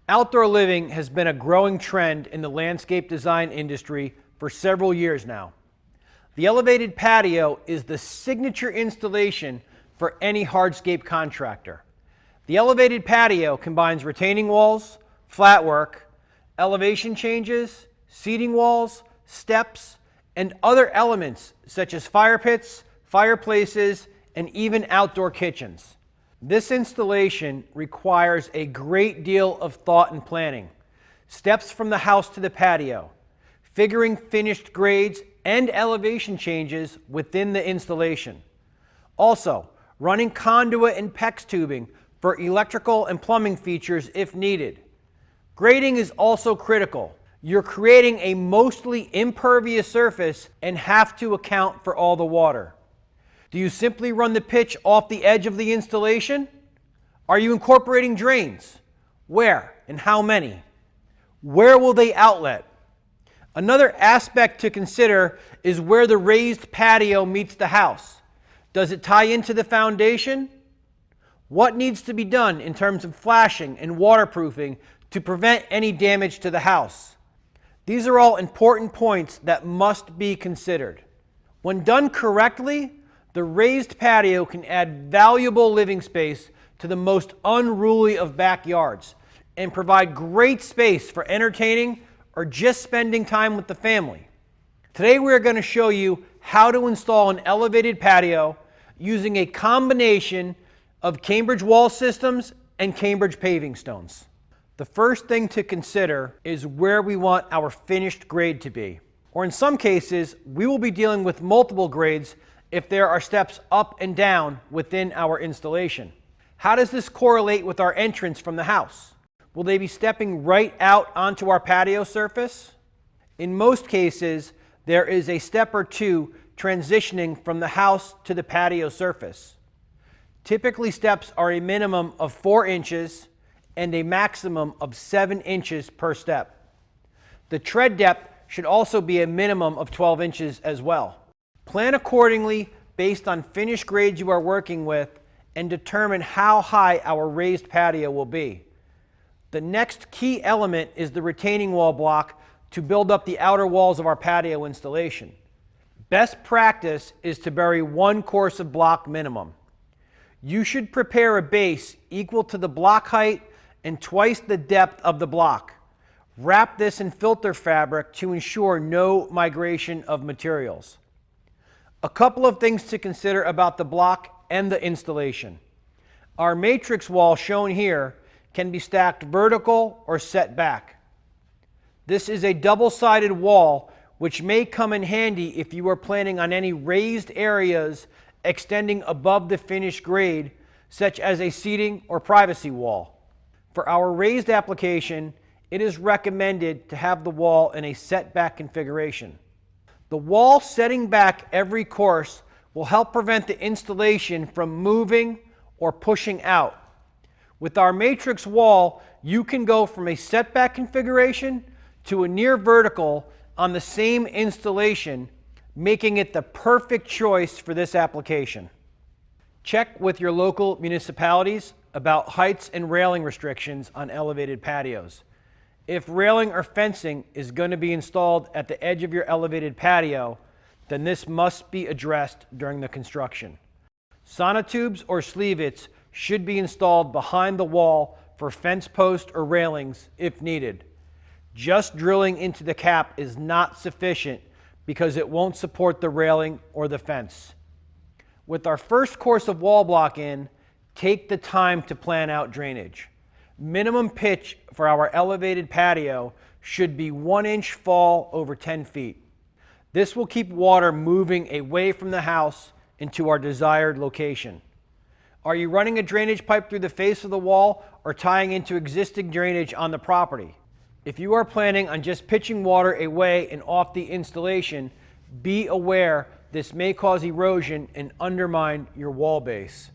Outdoor living has been a growing trend in the landscape design industry for several years now. The elevated patio is the signature installation for any hardscape contractor. The elevated patio combines retaining walls, flatwork, elevation changes, seating walls, steps, and other elements such as fire pits, fireplaces, and even outdoor kitchens. This installation requires a great deal of thought and planning. Steps from the house to the patio, figuring finished grades and elevation changes within the installation. Also, running conduit and PEX tubing for electrical and plumbing features if needed. Grading is also critical. You're creating a mostly impervious surface and have to account for all the water. Do you simply run the pitch off the edge of the installation? Are you incorporating drains? Where and how many? Where will they outlet? Another aspect to consider is where the raised patio meets the house. Does it tie into the foundation? What needs to be done in terms of flashing and waterproofing to prevent any damage to the house? These are all important points that must be considered. When done correctly, the raised patio can add valuable living space to the most unruly of backyards and provide great space for entertaining or just spending time with the family. Today we're going to show you how to install an elevated patio using a combination of Cambridge wall systems and Cambridge paving stones. The first thing to consider is where we want our finished grade to be. Or in some cases, we will be dealing with multiple grades if there are steps up and down within our installation. How does this correlate with our entrance from the house? Will they be stepping right out onto our patio surface? In most cases, there is a step or two transitioning from the house to the patio surface. Typically, steps are a minimum of 4 inches and a maximum of 7 inches per step. The tread depth should also be a minimum of 12 inches as well. Plan accordingly based on finished grades you are working with and determine how high our raised patio will be. The next key element is the retaining wall block to build up the outer walls of our patio installation. Best practice is to bury 1 course of block minimum. You should prepare a base equal to the block height and twice the depth of the block. Wrap this in filter fabric to ensure no migration of materials. A couple of things to consider about the block and the installation. Our matrix wall shown here can be stacked vertical or set back. This is a double-sided wall which may come in handy if you are planning on any raised areas extending above the finished grade, such as a seating or privacy wall. For our raised application, it is recommended to have the wall in a setback configuration. The wall setting back every course will help prevent the installation from moving or pushing out. With our matrix wall, you can go from a setback configuration to a near vertical on the same installation, making it the perfect choice for this application. Check with your local municipalities about heights and railing restrictions on elevated patios. If railing or fencing is going to be installed at the edge of your elevated patio, then this must be addressed during the construction. Sonotubes or sleevets should be installed behind the wall for fence posts or railings if needed. Just drilling into the cap is not sufficient because it won't support the railing or the fence. With our first course of wall block in, take the time to plan out drainage. Minimum pitch for our elevated patio should be 1 inch fall over 10 feet. This will keep water moving away from the house into our desired location. Are you running a drainage pipe through the face of the wall or tying into existing drainage on the property? If you are planning on just pitching water away and off the installation, be aware this may cause erosion and undermine your wall base.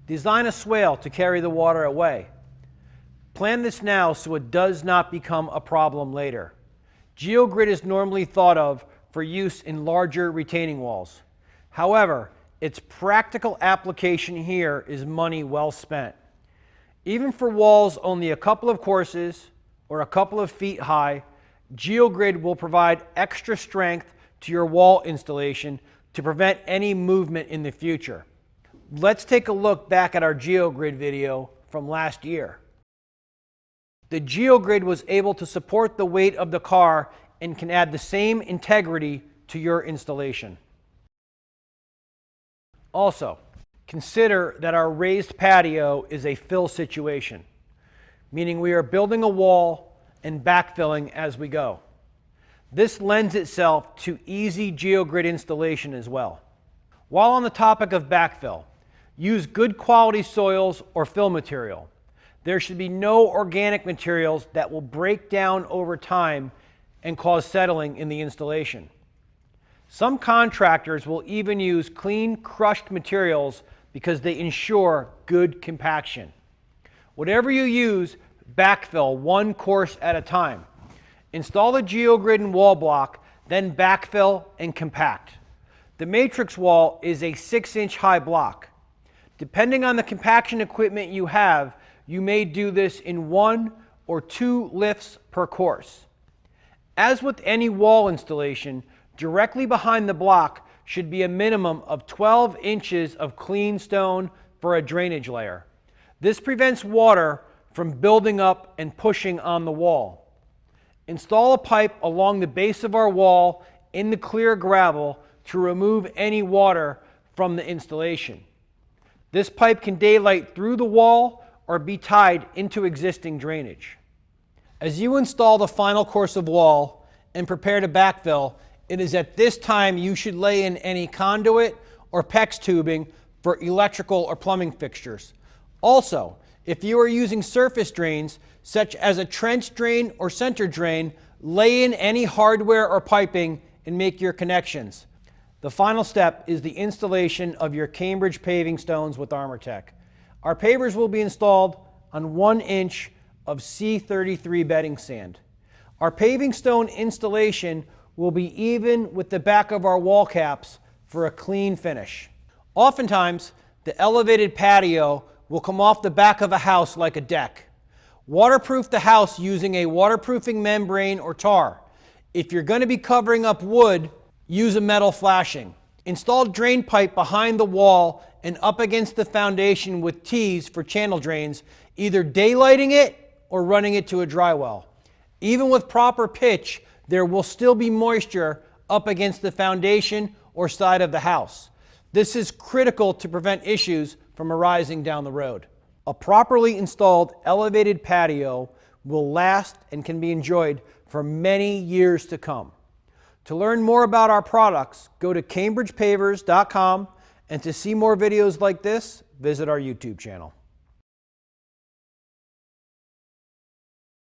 Design a swale to carry the water away. Plan this now so it does not become a problem later. GeoGrid is normally thought of for use in larger retaining walls. However, its practical application here is money well spent. Even for walls only a couple of courses or a couple of feet high, GeoGrid will provide extra strength to your wall installation to prevent any movement in the future. Let's take a look back at our GeoGrid video from last year. The GeoGrid was able to support the weight of the car and can add the same integrity to your installation. Also, consider that our raised patio is a fill situation, meaning we are building a wall and backfilling as we go. This lends itself to easy GeoGrid installation as well. While on the topic of backfill, use good quality soils or fill material. There should be no organic materials that will break down over time and cause settling in the installation. Some contractors will even use clean crushed materials because they ensure good compaction. Whatever you use, backfill one course at a time. Install the GeoGrid and wall block, then backfill and compact. The matrix wall is a 6-inch high block. Depending on the compaction equipment you have, you may do this in 1 or 2 lifts per course. As with any wall installation, directly behind the block should be a minimum of 12 inches of clean stone for a drainage layer. This prevents water from building up and pushing on the wall. Install a pipe along the base of our wall in the clear gravel to remove any water from the installation. This pipe can daylight through the wall or be tied into existing drainage. As you install the final course of wall and prepare to backfill, it is at this time you should lay in any conduit or PEX tubing for electrical or plumbing fixtures. Also, if you are using surface drains, such as a trench drain or center drain, lay in any hardware or piping and make your connections. The final step is the installation of your Cambridge paving stones with ArmorTech. Our pavers will be installed on 1 inch of C33 bedding sand. Our paving stone installation will be even with the back of our wall caps for a clean finish. Oftentimes, the elevated patio will come off the back of a house like a deck. Waterproof the house using a waterproofing membrane or tar. If you're going to be covering up wood, use a metal flashing. Install drain pipe behind the wall and up against the foundation with T's for channel drains, either daylighting it or running it to a dry well. Even with proper pitch, there will still be moisture up against the foundation or side of the house. This is critical to prevent issues from arising down the road. A properly installed elevated patio will last and can be enjoyed for many years to come. To learn more about our products, go to cambridgepavers.com, and to see more videos like this, visit our YouTube channel.